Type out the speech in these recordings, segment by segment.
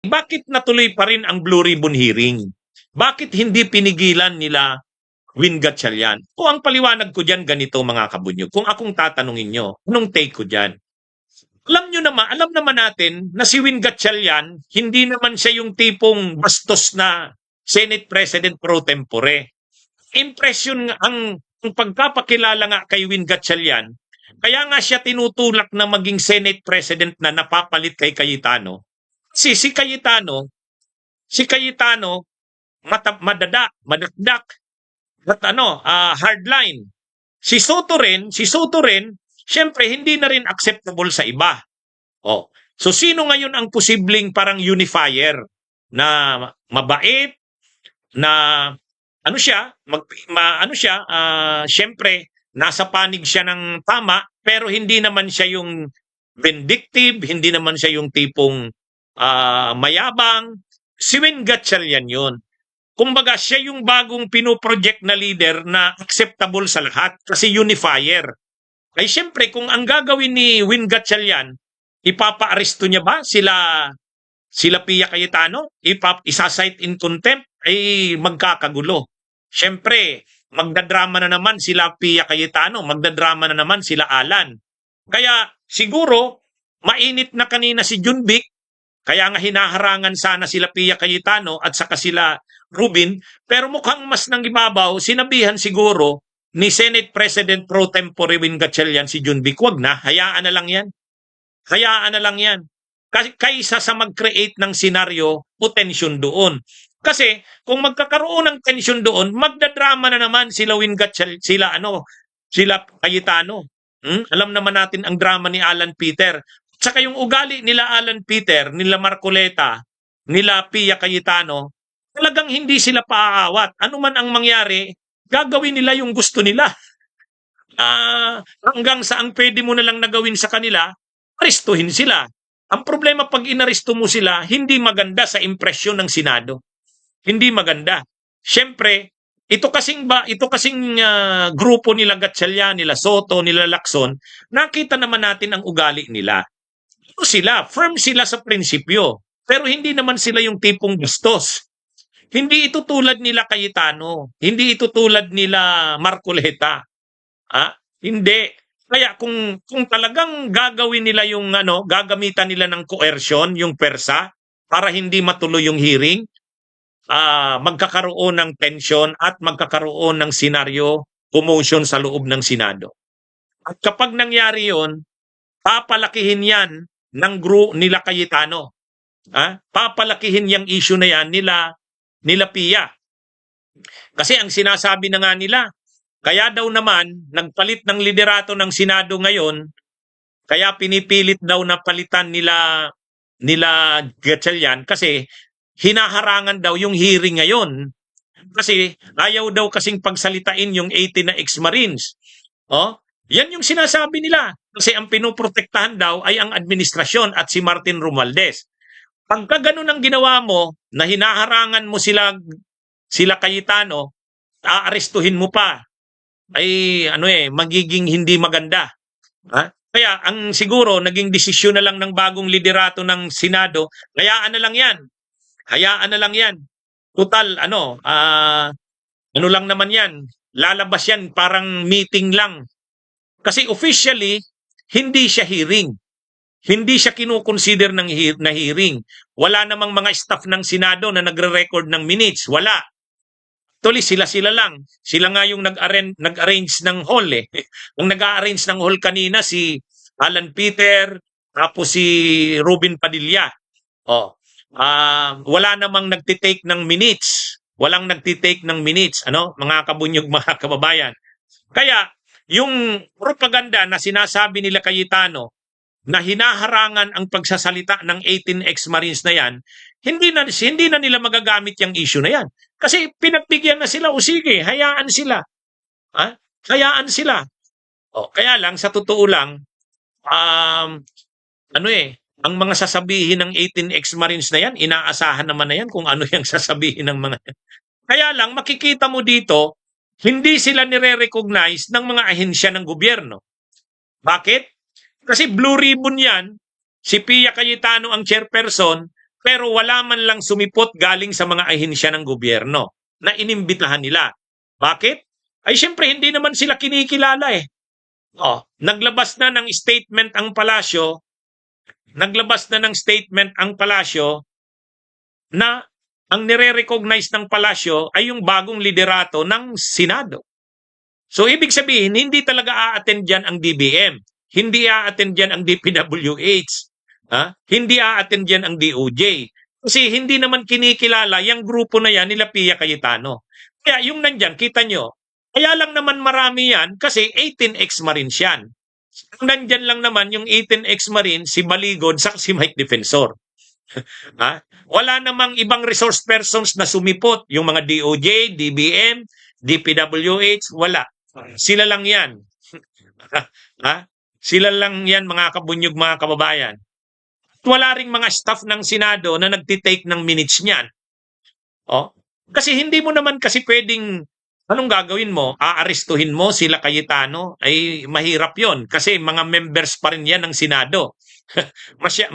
Bakit natuloy pa rin ang Blue Ribbon hearing? Bakit hindi pinigilan nila Win Gatchalian? Kung ang paliwanag ko dyan, ganito mga kabunyog. Kung akong tatanungin nyo, anong take ko dyan? Alam naman natin na si Win Gatchalian, hindi naman siya yung tipong bastos na Senate President pro tempore. Impression nga, ang pagkapakilala nga kay Win Gatchalian, kaya nga siya tinutulak na maging Senate President na napapalit kay Cayetano. Kasi si Cayetano, madakdak, at hardline. Si Soto rin, syempre hindi na rin acceptable sa iba. Oh. So sino ngayon ang posibleng parang unifier na mabait, na syempre nasa panig siya ng tama, pero hindi naman siya yung vindictive, hindi naman siya yung tipong mayabang. Si Win Gatchalian yun. Kumbaga, siya yung bagong pinoproject na leader na acceptable sa lahat kasi unifier. Ay siyempre, kung ang gagawin ni Win Gatchalian, ipapa-aresto niya ba sila Pia Cayetano? Isa-cite in contempt? Ay magkakagulo. Siyempre, magdadrama na naman sila Pia Cayetano, magdadrama na naman sila Alan. Kaya siguro, mainit na kanina si Junvic, kaya nga hinaharangan sana sila Pia Cayetano at saka sila Rubin, pero mukhang mas nang ibabaw, sinabihan siguro ni Senate President pro tempore Win Gatchalian si Junvic, wag na, hayaan na lang yan. Hayaan na lang yan. Kaysa sa mag-create ng senaryo o tension doon. Kasi kung magkakaroon ng tension doon, magdadrama na naman sila Win Gatchalian, sila Cayetano. Alam naman natin ang drama ni Alan Peter. Tsaka yung ugali nila Alan Peter, nila Marcoleta, nila Pia Cayetano, talagang hindi sila paaawat. Ano man ang mangyari, gagawin nila yung gusto nila. Hanggang saan pwede mo na lang nagawin sa kanila, arestuhin sila. Ang problema pag inaresto mo sila, hindi maganda sa impresyon ng Senado. Hindi maganda. Siyempre, ito kasing grupo nila Gatchalian, nila Soto, nila Lacson, nakita naman natin ang ugali nila. Ito sila, firm sila sa prinsipyo, pero hindi naman sila yung tipong bastos. Hindi ito tulad nila Cayetano, hindi ito tulad nila Marcoleta. Hindi. Kaya kung talagang gagawin nila yung gagamitan nila ng coercion, yung persa, para hindi matuloy yung hearing, magkakaroon ng tension at magkakaroon ng senaryo, commotion sa loob ng Senado. At kapag nangyari yon, papalakihin yan ng nila Cayetano. Papalakihin yung issue na yan nila Pia. Kasi ang sinasabi na nga nila, kaya daw naman, nagpalit ng liderato ng Senado ngayon, kaya pinipilit daw na palitan nila Gatchalian kasi hinaharangan daw yung hearing ngayon. Kasi ayaw daw kasing pagsalitain yung 18 na ex-Marines. Yan yung sinasabi nila. Kasi ang pinoprotektahan daw ay ang administrasyon at si Martin Romualdez. Pagka ganun ang ginawa mo, na hinaharangan mo sila Cayetano, aarestuhin mo pa, ay magiging hindi maganda. Kaya ang siguro naging desisyon na lang ng bagong liderato ng Senado, hayaan na lang yan. Hayaan na lang yan. Total lang naman yan. Lalabas yan parang meeting lang. Kasi officially hindi siya hearing. Hindi siya kinukonsider na hearing. Wala namang mga staff ng Senado na nagre-record ng minutes. Wala. Actually, sila lang. Sila nga yung nag-arrange ng hall eh. Ang nag-arrange ng hall kanina si Alan Peter, tapos si Rubin Padilla. Wala namang nagtitake ng minutes. Walang nagtitake ng minutes, mga kabunyog, mga kababayan. Kaya, yung propaganda na sinasabi nila Cayetano, na hinaharangan ang pagsasalita ng 18 ex-Marines na yan, hindi na nila magagamit yung issue na yan. Kasi pinagbigyan na sila, o sige, hayaan sila. Hayaan sila. Kaya lang, sa totoo lang, ang mga sasabihin ng 18 ex-Marines na yan, inaasahan naman na yan kung ano yung sasabihin ng mga yan. Kaya lang, makikita mo dito, hindi sila nire-recognize ng mga ahensya ng gobyerno. Bakit? Kasi Blue Ribbon yan, si Pia Cayetano ang chairperson, pero wala man lang sumipot galing sa mga ahensya ng gobyerno na inimbitahan nila. Bakit? Ay syempre hindi naman sila kinikilala eh. Naglabas na ng statement ang palasyo, na ang nire-recognize ng palasyo ay yung bagong liderato ng Senado. So ibig sabihin, hindi talaga a-attend dyan ang DBM. Hindi a-attend dyan ang DPWH. Hindi a-attend dyan ang DOJ. Kasi hindi naman kinikilala yung grupo na yan nila Pia Cayetano. Kaya yung nandyan, kita nyo, kaya lang naman marami yan kasi 18 ex-Marines yan. Nandyan lang naman yung 18 ex-Marines, si Baligod, sa si Mike Defensor. Wala namang ibang resource persons na sumipot. Yung mga DOJ, DBM, DPWH, wala. Sila lang yan. Sila lang yan, mga kabunyog, mga kababayan. At wala ring mga staff ng Senado na nagtitake ng minutes niyan. Kasi hindi mo naman kasi pwedeng, anong gagawin mo? Aarestuhin mo sila Cayetano? Ay mahirap yon kasi mga members pa rin yan ng Senado.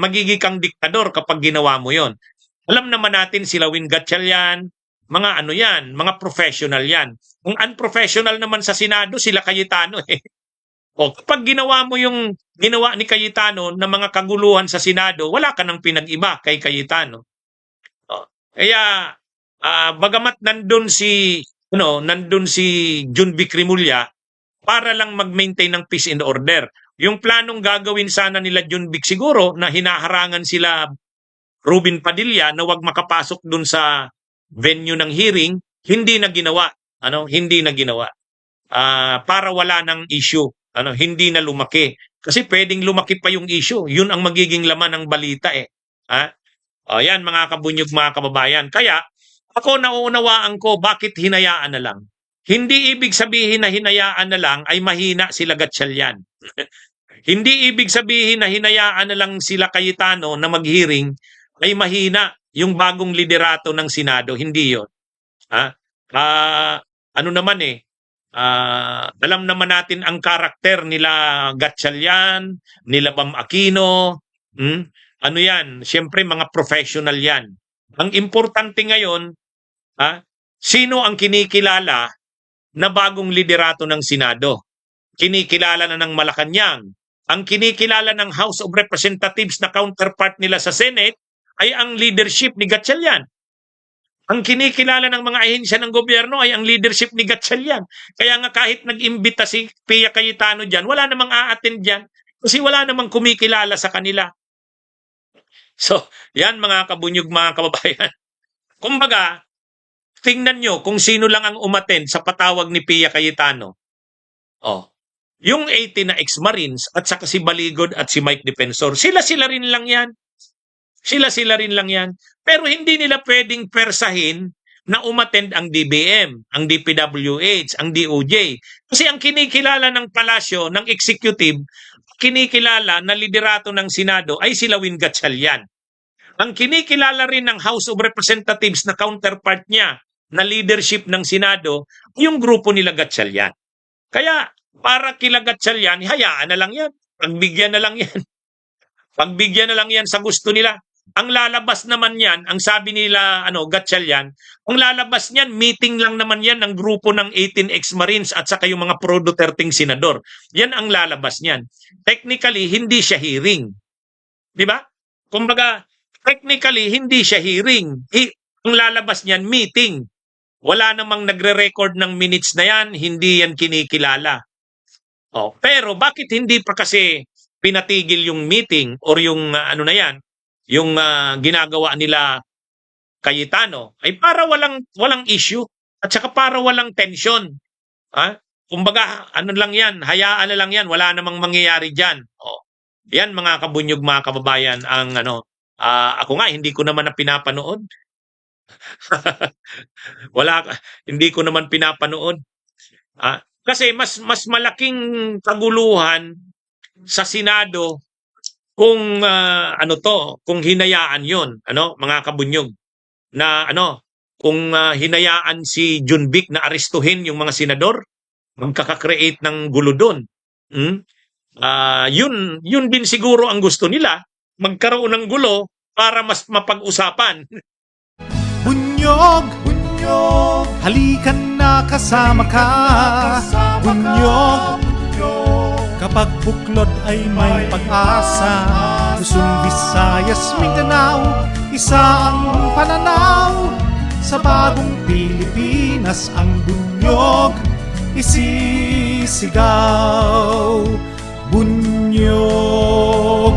Magiging kang diktador kapag ginawa mo yon. Alam naman natin sila Win Gatchalian, mga ano yan, mga professional yan. Kung unprofessional naman sa Senado, sila Cayetano eh. Kapag ginawa mo yung ginawa ni Cayetano na mga kaguluhan sa Senado, wala ka nang pinag-iba kay Cayetano. Kaya bagamat nandun si Jun Vic Rimulya para lang mag-maintain ng peace and order. Yung planong gagawin sana nila Jun Vic siguro na hinaharangan sila Ruben Padilla na wag makapasok dun sa venue ng hearing, hindi na ginawa. Hindi na ginawa. Para wala ng issue. Hindi na lumaki. Kasi pwedeng lumaki pa yung issue. Yun ang magiging laman ng balita eh. Yan mga kabunyog, mga kababayan. Kaya ako nauunawaan ko bakit hinayaan na lang. Hindi ibig sabihin na hinayaan na lang ay mahina sila Gatchalian. Hindi ibig sabihin na hinayaan na lang sila Cayetano na mag-hearing ay mahina yung bagong liderato ng Senado. Hindi yun. Alam naman natin ang karakter nila Gatchalian, nila Bam Aquino. Yan? Siyempre mga professional yan. Ang importante ngayon, sino ang kinikilala na bagong liderato ng Senado? Kinikilala na ng Malacanang. Ang kinikilala ng House of Representatives na counterpart nila sa Senate ay ang leadership ni Gatchalian. Ang kinikilala ng mga ahensya ng gobyerno ay ang leadership ni Gatchalian. Kaya nga kahit nag-imbita si Pia Cayetano dyan, wala namang a-attend dyan kasi wala namang kumikilala sa kanila. So, yan mga kabunyog, mga kababayan. Kumbaga, tingnan nyo kung sino lang ang umattend sa patawag ni Pia Cayetano. Yung 80 na ex-Marines at saka si Baligod at si Mike Defensor, sila rin lang yan. Sila rin lang yan. Pero hindi nila pwedeng persahin na umattend ang DBM, ang DPWH, ang DOJ. Kasi ang kinikilala ng palasyo, ng executive, kinikilala na liderato ng Senado ay sila Win Gatchalian. Ang kinikilala rin ng House of Representatives na counterpart niya na leadership ng Senado, yung grupo nila Gatchalian. Kaya para kila Gatchalian, hayaan na lang yan. Pagbigyan na lang yan. Pagbigyan na lang yan sa gusto nila. Ang lalabas naman yan, ang sabi nila Gatchalian, ang lalabas niyan, meeting lang naman yan ng grupo ng 18 ex-Marines at saka yung mga pro-Duterteng senador. Yan ang lalabas niyan. Technically, hindi siya hearing. Di ba? Kumbaga, technically, hindi siya hearing. Ang lalabas niyan, meeting. Wala namang nagre-record ng minutes na yan, hindi yan kinikilala. Pero bakit hindi pa kasi pinatigil yung meeting or yung yung ginagawa nila Cayetano ay para walang issue at saka para walang tension. Kumbaga, lang yan, hayaan na lang yan, wala namang mangyayari diyan. Yan mga kabunyog, mga kababayan, ang ako nga hindi ko naman na pinapanood. Hindi ko naman pinapanood. Kasi mas malaking kaguluhan sa Senado kung kung hinayaan 'yon, mga kabunyog, na kung hinayaan si Jun Vic na arestuhin yung mga senador, magkaka-create ng gulo doon. Yun din siguro ang gusto nila, magkaroon ng gulo para mas mapag-usapan. Bunyog, bunyog, halikan na kasama ka. Bunyog, kapag buklod ay may pag-asa. Luzon, Visayas, Mindanao, isa ang pananaw. Sa bagong Pilipinas ang bunyog isisigaw. Bunyog.